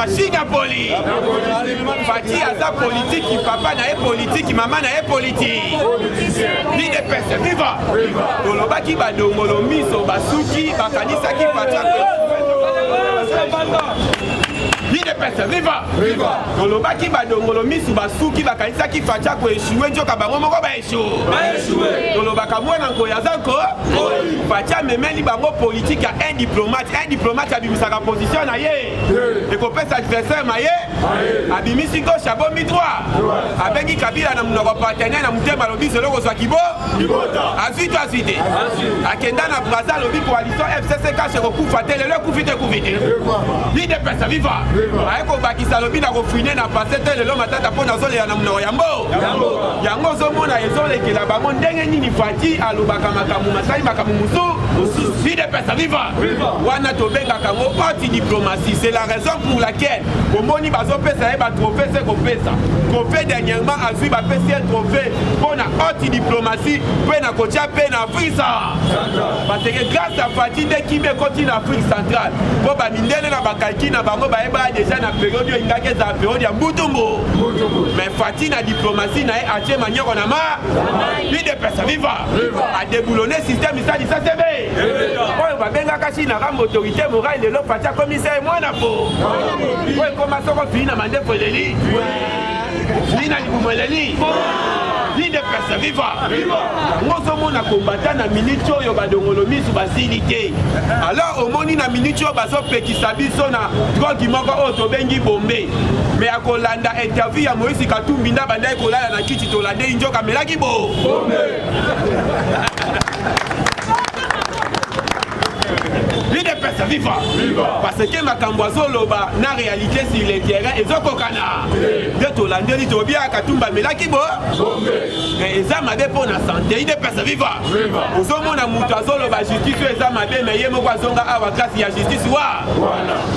machine à poli. Fati à sa politique, papa n'a pas politique, maman n'a pas politique. Ni de personnes, viva. Toloba qui va dongolo miso, basuki, bakanisa qui va ni de personnes, viva. Toloba qui va dongolo miso, basuki, bakanisa qui va échouer, joka bango moko ba échouer. Toloba kamwana nko yazanko, Fatia memeli bango politique à un diplomate a bimisaka position na ye. Et qu'on peut s'adversaire maye, a bimisi gauche a bomi droit. Abengi Kabila na munoko partenaire na mutema lobi selo ko swakibo. Ensuite. Akenda na Brazza lobi coalition FCC ka cheko kufate le kufite. Ni de pesa viva. Aiko bakisa lobi na ko fouiner na passer le lo matata pona zole ya na munoko yambo. Yango zo mona ezole ke la bango ndenge nini Fati alobaka makamu masai makamu musu. Ni de pesa viva. Wana tobenga kango haute diplomatie. C'est la raison pour laquelle au moni bazo pesa e ba trophée c'est ko pesa. Trophée dernièrement a vu ba pesa trophée pour la haute diplomatie pour na kocha pe na Afrique. Parce que grâce à Fati de qui me continue Afrique centrale. Pour ba mindele na bakalki na bango ba eba déjà na période yo ingake za période ya Mbutumbo. Mais Fati na diplomatie na e atie manière na ma ni de pesa viva. A déboulonner système ça dit ça c'est bien. On va benga kasi na ram autorité morale le Fati a commissaire moi na po. Oui, comment ça va finir à mander pour les lits? Fini à l'Iboumoleli. Ni de personnes viva. Moi, je suis un combattant na minute yo ba dongolomi sous basilité. Alors, au moni na minute yo bazo peki sabiso na drogue moko auto bengi bombe. Mais à Kolanda interview ya Moïse Katumbi nda banda kolala na kiti tolande injoka melaki bo. Ni de personnes viva. Parce que ma camboiso loba na réalité sur le terrain et zokokana. De tolande ni tobia Katumba melaki bo. Mais eza mabe pour la santé, il est personne viva. Ozo mona mutu azoloba justice eza mabe mais ye moko azonga awa grâce ya justice wa.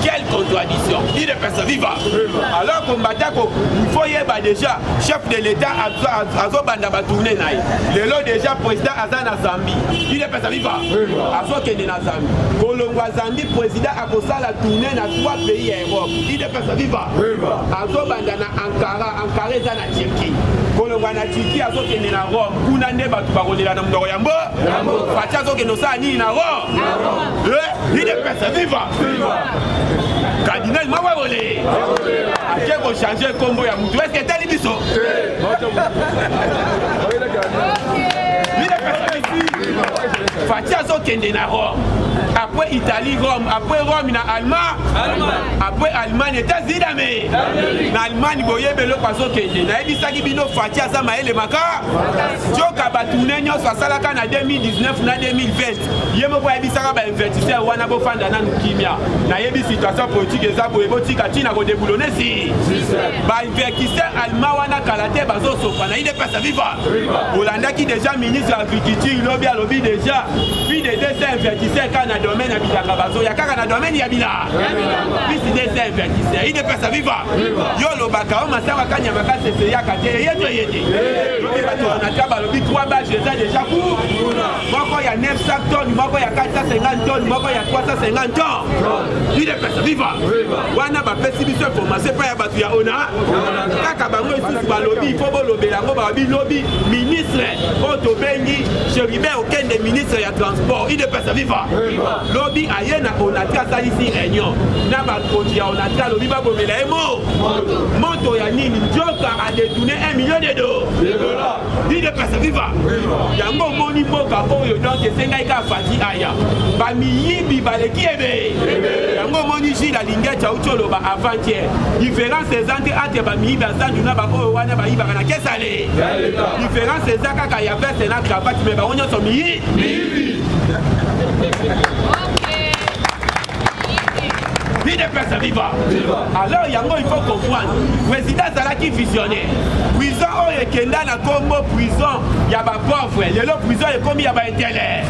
Quelle contradiction. Il est personne viva. Alors combattant ko il faut yeba déjà chef de l'état azo banda ba tourner naï. Lelo déjà président azana Zambie. Il est personne viva. Azo kende na Zambie. Kolongwa Zambie président akosala tourner na 3 pays en Europe. Il est personne viva. Azo banda na Ankara eza na Turquie. Kolongwa na Turquie azo kende na Rome. Kuna nde batu bakolela na mndoko yambo. Fatia azo kende osala nini na Rome. Il est personne viva. Cardinal Mawawole. Ake ko changer combo ya mutu. Est-ce que tali biso? Il est personne viva. Fatia azo kende na Rome. Après Italie, Rome, après Rome, na Allemagne, après Allemagne, États-Unis, na Allemagne, boye belo paso kende. Na ebisaki bino Fati aza maele maka. Joka batune nyo salaka na 2019 na 2020. Yemo ko ebisaka ba investisseur wana bo fanda na kimia. Na yebi situation politique eza boye botika tina ko déboulonner si. Ba investisseur allemand wana kalate bazo sofa na ide pesa viva. Holanda qui déjà ministre de l'agriculture, lobby déjà. Puis des investisseurs kana domaine ya bilanga bazo ya kaka na domaine ya bila. Puis des investisseurs, il ne peut pas vivre. Yo lo baka o masawa kanya makase se ya kate yeto yete. Lobi bato na taba lobi 3 bages déjà pour. Moko ya 900 tonnes, moko ya 450 tonnes, moko ya 350 tonnes. Il ne peut pas vivre. Wana ba pesi biso information pa ya bato ya ona. Kaka bango isusu ba lobi il faut bo lobela ngo ba lobby ministre Otto Bengi Chéribert aucun des ministres ya transport. Il ne peut pas vivre. Lobby ayena onatra sali si réunion na ba koti ya onatra lobby ba bomela emo moto ya nini njoka a détourné 1 million de dollars. Il ne peut pas vivre. Yango moni boka oyo donc senga ka Fati aya ba miyibi ba le kiebe yango moni ji la lingeta ucholo ba avant-hier différence entre ba miyibi azandu na ba oyo wana ba yiba na kesale différence ezaka ka ya veste na cravate mais ba onyo so miyibi. Il est personne viva. Alors yango il faut comprendre. Président Zalaki visionnaire. Prison o ekenda na Congo prison ya ba pauvre. Lelo prison e komi ya ba intérêt.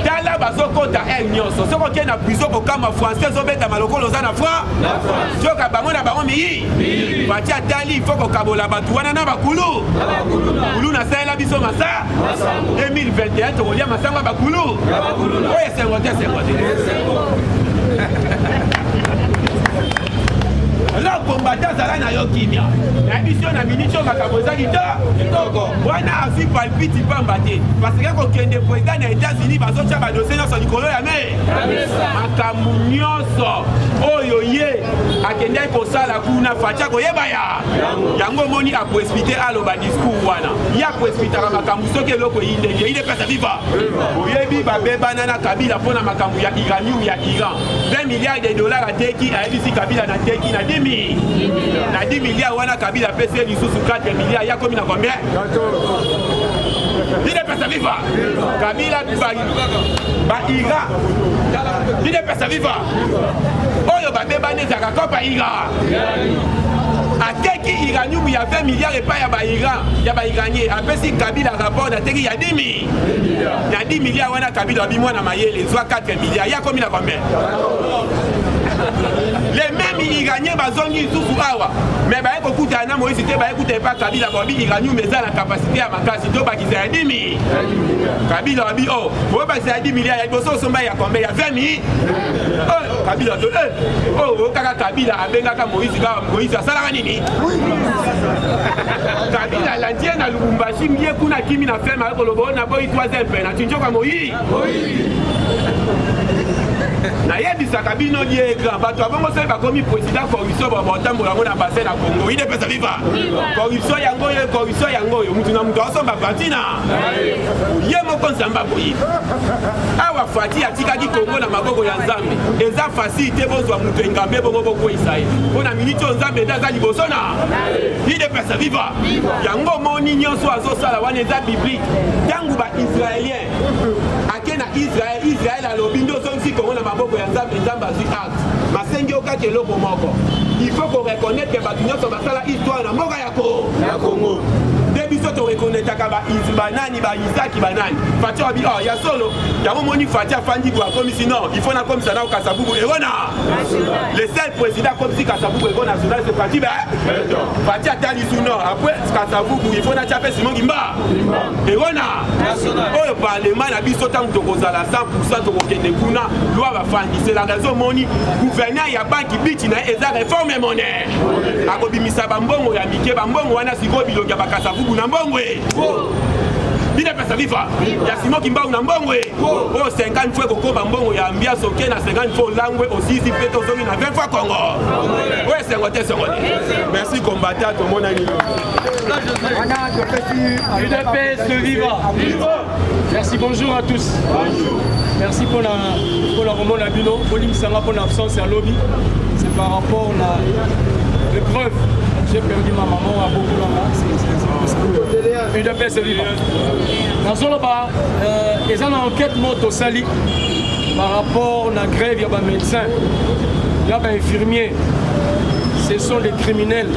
Tala bazo kota nyoso. Soko ke na prison ko kama français zo beta maloko loza na franc. Joka bango na bango mi. Batia tali il faut ko kabola batu wana na bakulu. Kulu na sala biso masa. 2021 to kolia masanga bakulu. Oye 50. alors combattant zala na yo kimia na biso na minitio makaboza kitoko wana afi palpite pamba te parce que kokende président na États-Unis bazotia badossier nyonso likolo ya me makambo nyonso oyo ye akendai kosala kuna fatia koyeba ya yango moni akoexplike aloba discours wana ya koexplikaka makambo soki eloko yindenge ide pesa viva oyebi babebana na Kabila mpona makambo ya uranium ya Iran 20 milliards de dollars ateki ayebisi Kabila na teki na 10 milliards wana Kabila pese lisusu 4 milliards ya komi na combien ide pesa viva Kabila ba Iran ide pesa viva oyo babebana ezaka kopa Iran ateki uranium ya 20 milliards epai ya bairanier apesi Kabila rapport ateki ya 10 milliards wana Kabila abimwa na mayele zwa 4 milliards ya komi na combien les mêmes iraniens bazongi lisusu awa mais baye kokuta na Moïse te baye kuta epa Kabila babi uranium eza na capacité ya makasi to bakisa ya 10 000 Kabila babi oh bo bakisa ya 10 milliards ya boso somba ya combien ya 20 000 Kabila to oh kaka Kabila abengaka Moïse asala nini Kabila landie na Lubumbashi mie kuna kimi na fema kolobo na boyi 3e pe na tinjoka Moïse na yebisaka bino lie grand bato abongo soki bakomi président corruption batambola yango na bassin na Congo ide pesa viva corruption yango oyo mutu na mutu asomba parti na ye moko nzambe aboyi awa fati atikaki Congo na maboko ya Nzambe eza facilité bozwa mutu engambe bongo bokweyisa ye mpona miniti oyo Nzambe eza liboso na ide pesa viva yango moni nyonso azosala wana eza biblique ntango baisraélien ake na Israel alobi ndo ozongisi Congo na maboko ya Nzambe azwi acte masengi okaki eloko moko il faut qu'on reconnaisse que bato nyonso basala histoire na mboka ya Congo nde biso torekonetaka banani baisaki banani Fati wabi ya solo yango moni Fati afandi bo akomisi non il faut nakomisa na Kasavubu erona le seul président akomisi Kasavubu eko national c'est Fati Fati atali su non après Kasavubu il faut natia pe Simon Ngimba erona oyo parlement na biso tango tokozala 100% tokokende kuna loi bafandi c'est la raison moni gouverneur ya banki biti na eza réforme monnaie akobimisa bambongo ya mike bambongo wana sikoyo bilongi ya Kasavubu na mbongwe bide pesa viva ya Simon Kimbangu na mbongwe oyo 50 fois kokoba mbongo ya ambia soke na 50 fois langwe osisi pe tozongi na 20 fois Congo oyo sengote merci combattant tomona nini UDPS viva. Merci, bonjour à tous. Merci pour la remont à Bino. Pauline Sanga pour l'absence à lobby. C'est par rapport à l'épreuve. J'ai perdu ma maman à beaucoup. UDPS viva. Dans ce cas, ils ont une enquête moto sali par rapport à la grève. Il y a des médecins, il y a des infirmiers. Ce sont les criminels.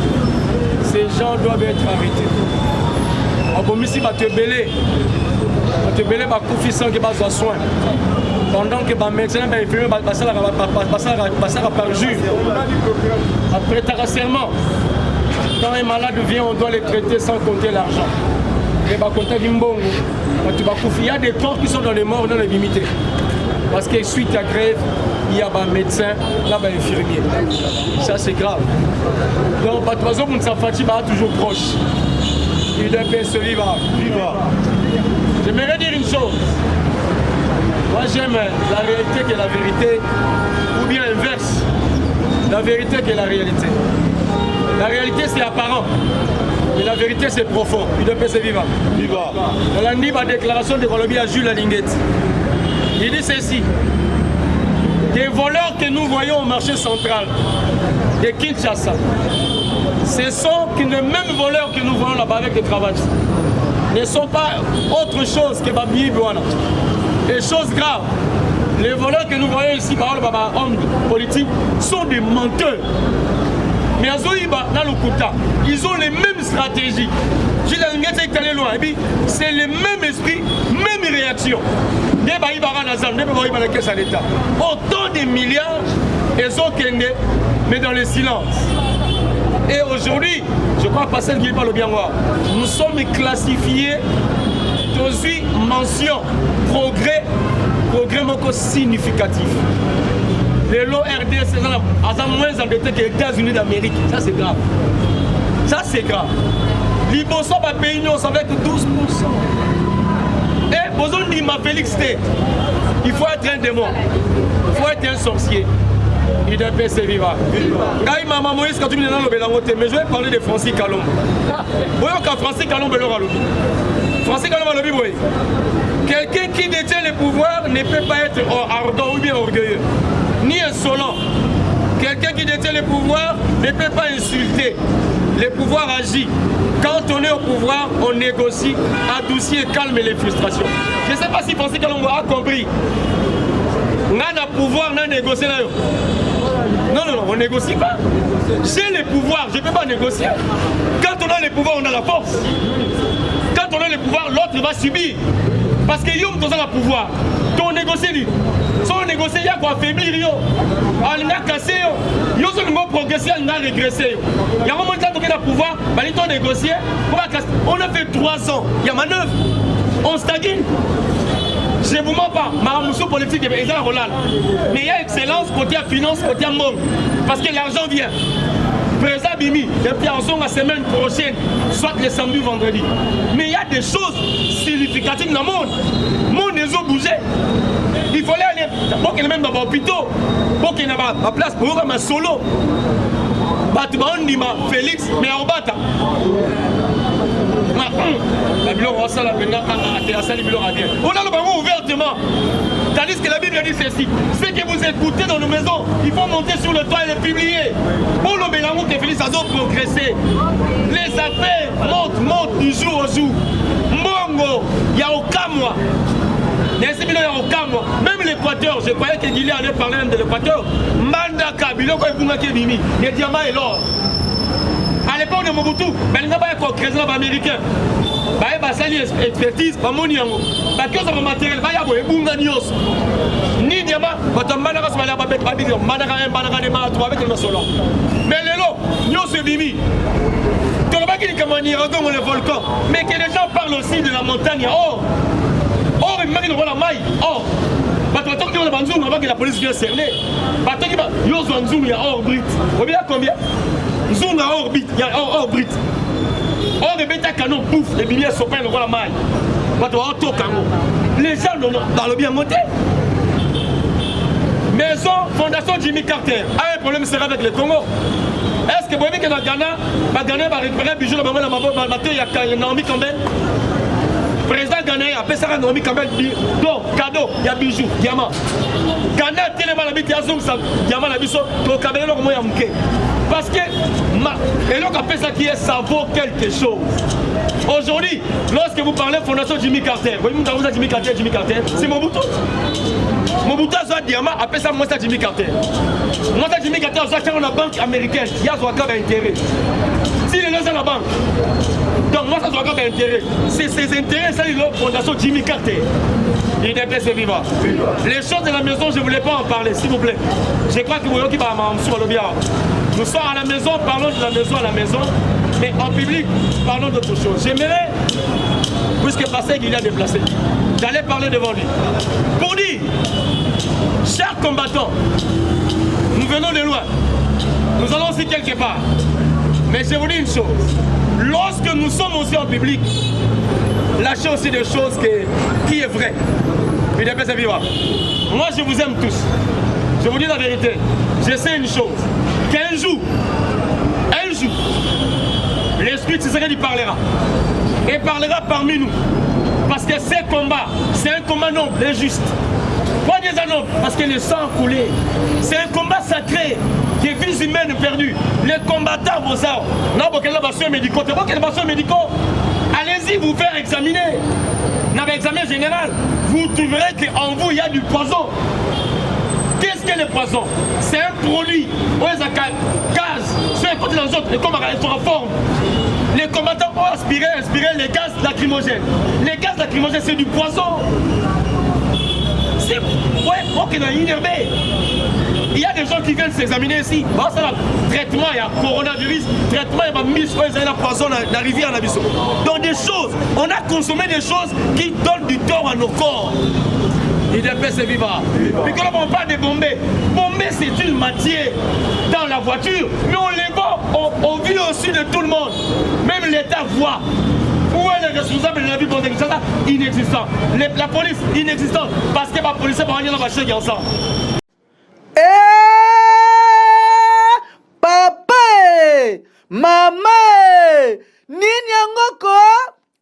Ces gens doivent être arrêtés. Ici, va te belé va confier sans que besoin soin. Pendant que les médecins et les infirmiers passent par jour. Après tarasserment, quand un malade vient, on doit les traiter sans compter l'argent. Et bah compter l'imbongo. Il y a des corps qui sont dans les morts, dans les limités. Parce que suite à grève, il y a des médecins, là des infirmiers. Ça c'est grave. Donc, de toute façon, on s'en toujours proche. UDPS viva. J'aimerais dire une chose. Moi j'aime la réalité que la vérité, ou bien l'inverse. La vérité que la réalité. La réalité c'est apparent, mais la vérité c'est profond. UDPS viva. Dans la déclaration de Colombie à Jules Alinguette, il dit ceci. Des voleurs que nous voyons au marché central de Kinshasa, ce sont les mêmes voleurs que nous voyons là-bas avec les cravates. Ne sont pas autre chose que Babi Bouana. Des choses graves. Les voleurs que nous voyons ici, par exemple, hommes politiques, sont des menteurs. Mais ils ont les mêmes stratégies. C'est le même esprit, même réaction. Autant de milliards, ils ont kendé, mais dans le silence. Et aujourd'hui, je crois passer le Guilpa le bien voir, nous sommes classifiés dans mention progrès significatif. les lots RDC sont moins endettés que les États-Unis d'Amérique. Ça c'est grave. Ça c'est grave. Liboso va payer nous avec 12%. Et besoin de ma Félix T. Il faut être un démon. Il faut être un sorcier. Il doit passer vivant. Maman Moïse, quand tu me dis mais je vais parler de Francis Kalombo. Vous voyez quand Francis Kalombo est là. Francis Kalombo est là. Quelqu'un qui détient le pouvoir ne peut pas être arrogant ou bien orgueilleux, ni insolent. Quelqu'un qui détient le pouvoir ne peut pas insulter. Le pouvoir agit. Quand on est au pouvoir, on négocie, adoucit et calme les frustrations. Je ne sais pas si Francis Kalombo a compris. On a le pouvoir, on a négocié là. Non, on ne négocie pas. J'ai le pouvoir, je ne peux pas négocier. Quand on a le pouvoir, on a la force. Quand on a le pouvoir, l'autre va subir. Parce que Yom, on a le pouvoir. On négocie. Si on négocie, il y a quoi affaiblir. On a cassé. Yo, on a progressé, on a régressé. Il y a un moment où on a le pouvoir, on a négocié. On a fait 3 ans. Il y a manœuvre. On stagne. Je ne vous mens pas, ma moussou politique est déjà Roland. Mais il y a excellence côté à finance, côté à monde. Parce que l'argent vient. Président Bimi, depuis en la semaine prochaine, soit le samedi ou vendredi. Mais il y a des choses significatives dans le monde. Le monde les a bougé. Il fallait aller. Pour qu'il y ait même dans l'hôpital. Pour qu'il y ait ma place pour faire ma solo. On dit ma Félix, mais en bas. On a le baron ouvertement. Tandis que la Bible dit ceci. Ce que vous écoutez dans nos maisons, il faut monter sur le toit et le publier. Pour le Bélamou qui Félix a progressé. Les affaires montent du jour au jour. Mongo, il n'y a aucun mois. Même l'Équateur, je croyais que Guillet allait parler même de l'Équateur. Mandaka, Biloko et Bungake Bimi, les diamants et l'or. À l'époque de Mobutu, il n'y a pas de président américain. Il y a une expertise, il y a un matériel, il y a un nios. Ni diamant, il y a un manara, il y a un manara, avec le solo. Mais les lots, nios et bimi. Tu ne sais pas qu'il y a un volcan, mais que les gens parlent aussi de la montagne. Or, il y a la maille. Or, avant que la police vienne cerner, il y a or brut. Vous voyez combien? Zoom à orbite, il y a or brut. Or les bêta canon, pouf, les billets sont peints dans la maille. Les gens dans le bien monté. Maison, Fondation Jimmy Carter a un problème sérieux avec le Congo. Est-ce que vous voyez que dans le Ghana va récupérer un bijou dans la matin, il y a Naomi Campbell. Président Ghanéen appelle ça Naomi Campbell, donc cadeau, il y a bijoux, diamant. Ghana tellement la bite, il y a zoom, diamant la biso, donc Campbell est là, parce que, et donc appelle ça qui est, ça vaut quelque chose. Aujourd'hui, lorsque vous parlez de Fondation Jimmy Carter, vous voyez Jimmy Carter, c'est Mobutu. Mobutu a un diamant, appelle ça moi ça Jimmy Carter. Moi ça Jimmy Carter, j'ai dans la banque américaine, il y a un intérêt. Si les gens dans la banque, donc moi ça doit avoir intérêt. C'est ces intérêts, ça la Fondation Jimmy Carter. Il est blessé vivant. Les choses de la maison, je ne voulais pas en parler, s'il vous plaît. Je crois que vous voyez qui va m'en bien. Nous sommes à la maison, parlons de la maison à la maison, mais en public, parlons d'autre chose. J'aimerais, puisque Pasteur il a déplacé, d'aller parler devant lui. Pour dire, chers combattants, nous venons de loin, nous allons aussi quelque part. Mais je vous dis une chose, lorsque nous sommes aussi en public, lâchez aussi des choses qui est vraie. Moi je vous aime tous. Je vous dis la vérité. Je sais une chose. Qu'un jour, l'Esprit de Tshisekedi parlera. Et parlera parmi nous. Parce que ce combat, c'est un combat noble et juste. Pas des nobles, parce que le sang a coulé. C'est un combat sacré. Des vies humaines perdues. Les combattants, vos armes. Non, pour quel médicaux. Allez-y vous faire examiner. Dans l'examen général, vous trouverez qu'en vous, il y a du poison. Qu'est-ce que le poison? C'est un produit. Gaz. C'est un côté dans les autres. Les combattants sont en forme. Les combattants ont aspiré les gaz lacrymogènes. Les gaz lacrymogènes, c'est du poison. Ouais, ok, il y a des gens qui viennent s'examiner ici. Bon, c'est le traitement, il y a coronavirus, traitement, il y a mis la poison dans la rivière. Donc des choses, on a consommé des choses qui donnent du tort à nos corps. IDPS viva. Puis quand on parle de Bombay, Bombay c'est une matière dans la voiture, mais on les vend au vu aussi de tout le monde. Même l'État voit. Où est le responsable de la vie pour les gens inexistant. La police inexistante parce que la police va venir dans ma chaîne ensemble. Papa, maman, nini yangoko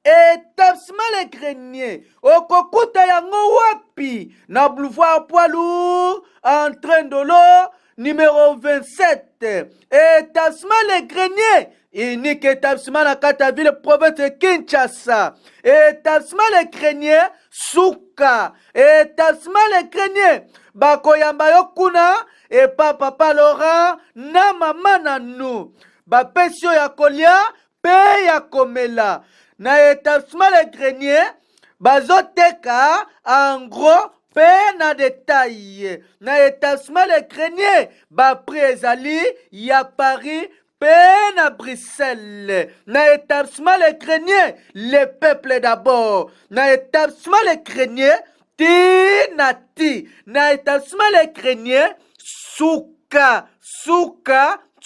établissement les greniers okokuta yango wapi na boulevard poids lourd entrain de l'eau numéro 27 établissement les greniers unique établissement na kata ville province de Kinshasa établissement les greniers suka établissement les greniers bakoyamba yo kuna et papa Laurent na mama nanu bapesio ya kolia pe ya komela na établissement les greniers bazoteka en gros pe na détail na établissement les greniers bapri ezali ya Paris pe na Bruxelles na établissement les greniers le peuple d'abord na établissement les greniers ti na établissement les greniers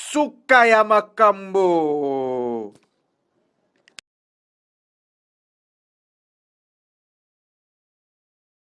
suka ya makambo.